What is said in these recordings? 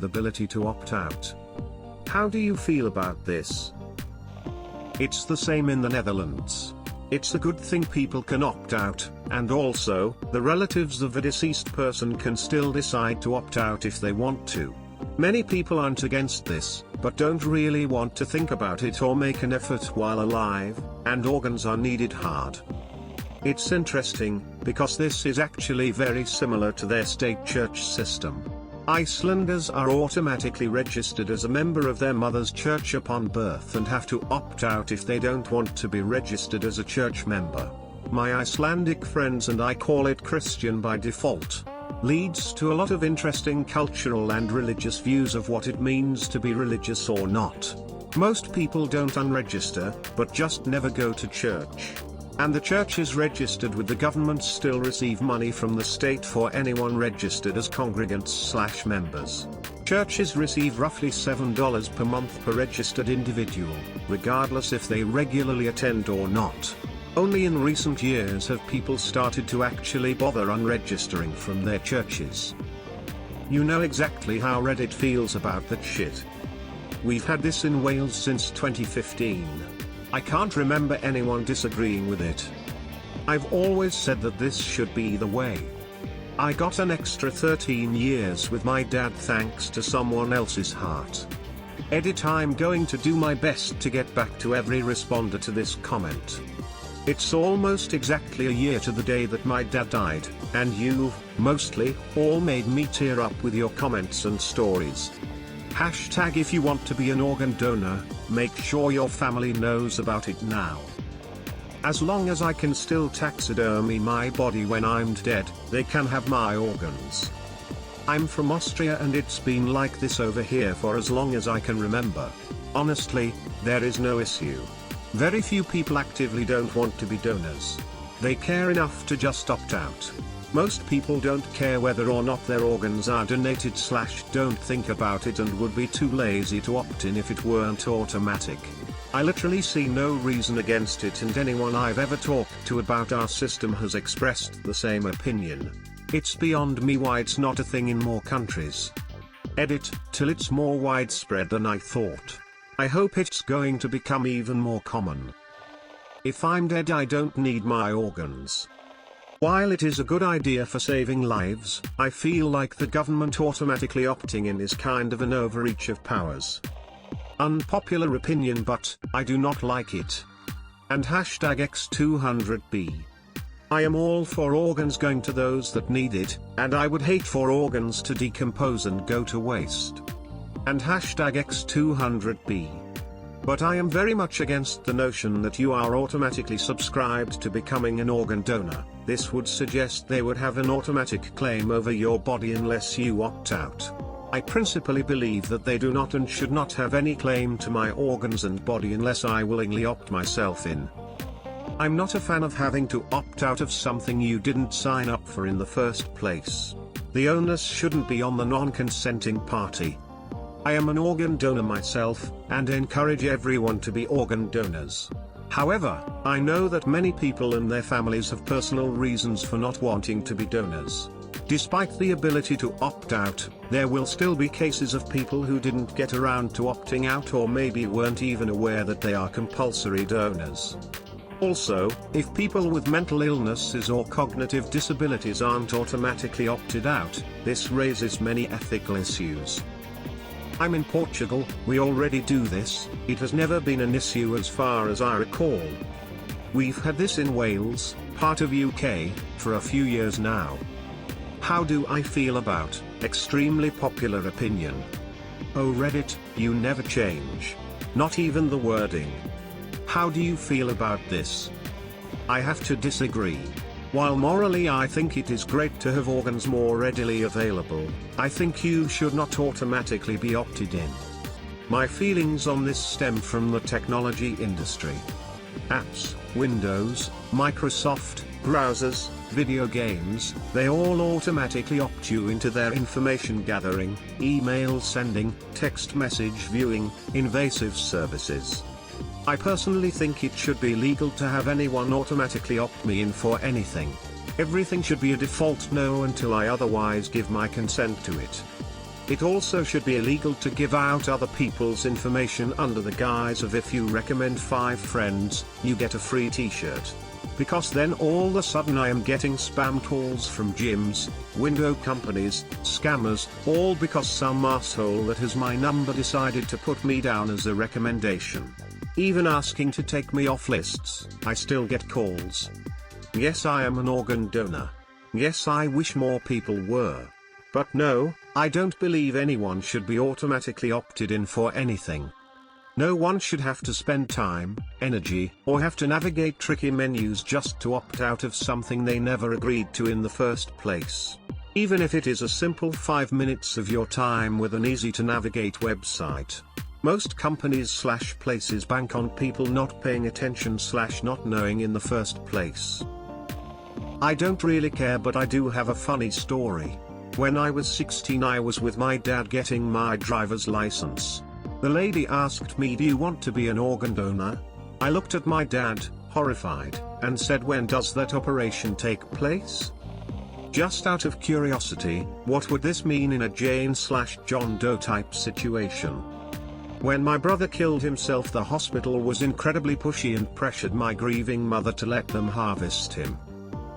the ability to opt out. How do you feel about this? It's the same in the Netherlands. It's a good thing people can opt out, and also, the relatives of a deceased person can still decide to opt out if they want to. Many people aren't against this, but don't really want to think about it or make an effort while alive, and organs are needed hard. It's interesting, because this is actually very similar to their state church system. Icelanders are automatically registered as a member of their mother's church upon birth and have to opt out if they don't want to be registered as a church member. My Icelandic friends and I call it Christian by default. Leads to a lot of interesting cultural and religious views of what it means to be religious or not. Most people don't unregister, but just never go to church. And the churches registered with the government still receive money from the state for anyone registered as congregants/members. Churches receive roughly $7 per month per registered individual, regardless if they regularly attend or not. Only in recent years have people started to actually bother unregistering from their churches. You know exactly how Reddit feels about that shit. We've had this in Wales since 2015. I can't remember anyone disagreeing with it. I've always said that this should be the way. I got an extra 13 years with my dad thanks to someone else's heart. Edit. I'm going to do my best to get back to every responder to this comment. It's almost exactly a year to the day that my dad died, and you've, mostly, all made me tear up with your comments and stories. Hashtag if you want to be an organ donor, make sure your family knows about it now. As long as I can still taxidermy my body when I'm dead, they can have my organs. I'm from Austria and it's been like this over here for as long as I can remember. Honestly, there is no issue. Very few people actively don't want to be donors. They care enough to just opt out. Most people don't care whether or not their organs are donated/don't think about it and would be too lazy to opt in if it weren't automatic. I literally see no reason against it, and anyone I've ever talked to about our system has expressed the same opinion. It's beyond me why it's not a thing in more countries. Edit, till it's more widespread than I thought. I hope it's going to become even more common. If I'm dead, I don't need my organs. While it is a good idea for saving lives, I feel like the government automatically opting in is kind of an overreach of powers. Unpopular opinion, but I do not like it. And hashtag X200B. I am all for organs going to those that need it, and I would hate for organs to decompose and go to waste. And hashtag X200B. But I am very much against the notion that you are automatically subscribed to becoming an organ donor. This would suggest they would have an automatic claim over your body unless you opt out. I principally believe that they do not and should not have any claim to my organs and body unless I willingly opt myself in. I'm not a fan of having to opt out of something you didn't sign up for in the first place. The onus shouldn't be on the non-consenting party. I am an organ donor myself, and encourage everyone to be organ donors. However, I know that many people and their families have personal reasons for not wanting to be donors. Despite the ability to opt out, there will still be cases of people who didn't get around to opting out or maybe weren't even aware that they are compulsory donors. Also, if people with mental illnesses or cognitive disabilities aren't automatically opted out, this raises many ethical issues. I'm in Portugal, we already do this, it has never been an issue as far as I recall. We've had this in Wales, part of UK, for a few years now. How do I feel about extremely popular opinion? Oh Reddit, you never change. Not even the wording. How do you feel about this? I have to disagree. While morally I think it is great to have organs more readily available, I think you should not automatically be opted in. My feelings on this stem from the technology industry. Apps, Windows, Microsoft, browsers, video games, they all automatically opt you into their information gathering, email sending, text message viewing, invasive services. I personally think it should be legal to have anyone automatically opt me in for anything. Everything should be a default no until I otherwise give my consent to it. It also should be illegal to give out other people's information under the guise of if you recommend 5 friends, you get a free t-shirt. Because then all of a sudden I am getting spam calls from gyms, window companies, scammers, all because some asshole that has my number decided to put me down as a recommendation. Even asking to take me off lists, I still get calls. Yes, I am an organ donor. Yes, I wish more people were. But no, I don't believe anyone should be automatically opted in for anything. No one should have to spend time, energy, or have to navigate tricky menus just to opt out of something they never agreed to in the first place. Even if it is a simple 5 minutes of your time with an easy-to-navigate website. Most companies/places bank on people not paying attention/not knowing in the first place. I don't really care, but I do have a funny story. When I was 16, I was with my dad getting my driver's license. The lady asked me, "Do you want to be an organ donor?" I looked at my dad, horrified, and said, "When does that operation take place?" Just out of curiosity, what would this mean in a Jane/John Doe type situation? When my brother killed himself, the hospital was incredibly pushy and pressured my grieving mother to let them harvest him.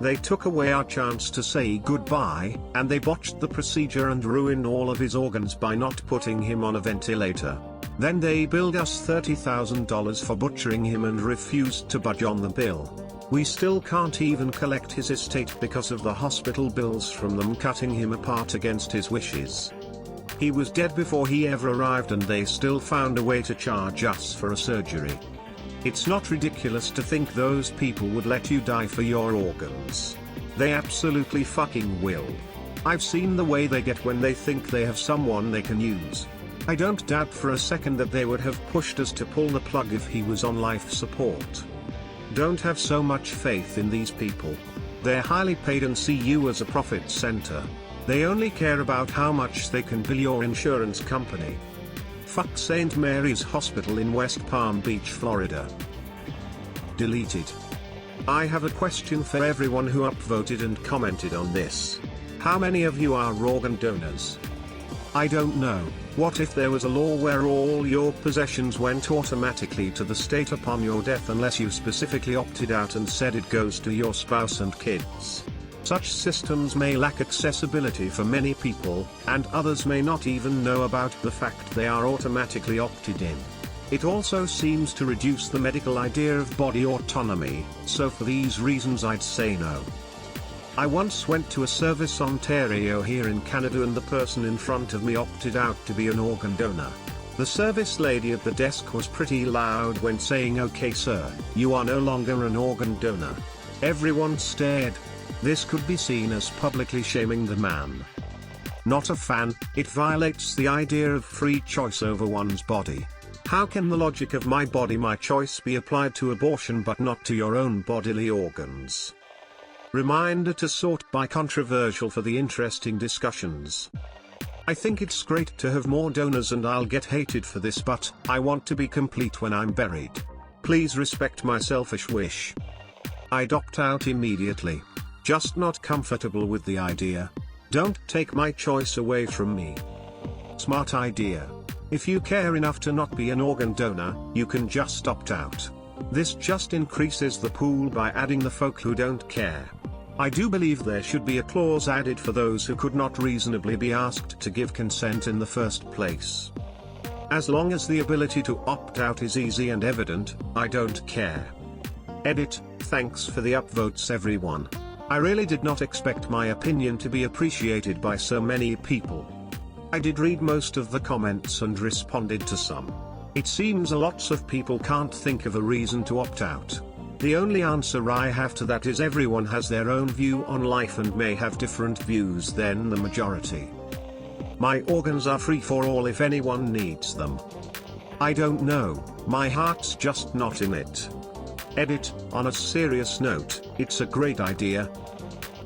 They took away our chance to say goodbye, and they botched the procedure and ruined all of his organs by not putting him on a ventilator. Then they billed us $30,000 for butchering him and refused to budge on the bill. We still can't even collect his estate because of the hospital bills from them cutting him apart against his wishes. He was dead before he ever arrived, and they still found a way to charge us for a surgery. It's not ridiculous to think those people would let you die for your organs. They absolutely fucking will. I've seen the way they get when they think they have someone they can use. I don't doubt for a second that they would have pushed us to pull the plug if he was on life support. Don't have so much faith in these people. They're highly paid and see you as a profit center. They only care about how much they can bill your insurance company. Fuck St. Mary's Hospital in West Palm Beach, Florida. Deleted. I have a question for everyone who upvoted and commented on this. How many of you are organ donors? I don't know. What if there was a law where all your possessions went automatically to the state upon your death unless you specifically opted out and said it goes to your spouse and kids? Such systems may lack accessibility for many people, and others may not even know about the fact they are automatically opted in. It also seems to reduce the medical idea of body autonomy, so for these reasons I'd say no. I once went to a service Ontario here in Canada, and the person in front of me opted out to be an organ donor. The service lady at the desk was pretty loud when saying, "Okay sir, you are no longer an organ donor." Everyone stared. This could be seen as publicly shaming the man. Not a fan. It violates the idea of free choice over one's body. How can the logic of my body, my choice be applied to abortion but not to your own bodily organs? Reminder to sort by controversial for the interesting discussions. I think it's great to have more donors, and I'll get hated for this, but I want to be complete when I'm buried. Please respect my selfish wish. I'd opt out immediately. Just not comfortable with the idea. Don't take my choice away from me. Smart idea. If you care enough to not be an organ donor, you can just opt out. This just increases the pool by adding the folk who don't care. I do believe there should be a clause added for those who could not reasonably be asked to give consent in the first place. As long as the ability to opt out is easy and evident, I don't care. Edit. Thanks for the upvotes everyone. I really did not expect my opinion to be appreciated by so many people. I did read most of the comments and responded to some. It seems lots of people can't think of a reason to opt out. The only answer I have to that is everyone has their own view on life and may have different views than the majority. My organs are free for all if anyone needs them. I don't know, my heart's just not in it. Edit. On a serious note, it's a great idea.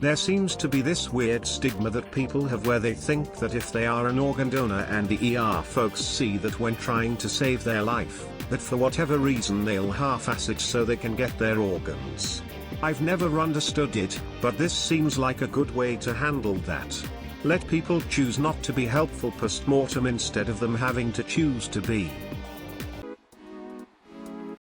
There seems to be this weird stigma that people have where they think that if they are an organ donor and the ER folks see that when trying to save their life, that for whatever reason they'll half-ass it so they can get their organs. I've never understood it, but this seems like a good way to handle that. Let people choose not to be helpful post-mortem instead of them having to choose to be.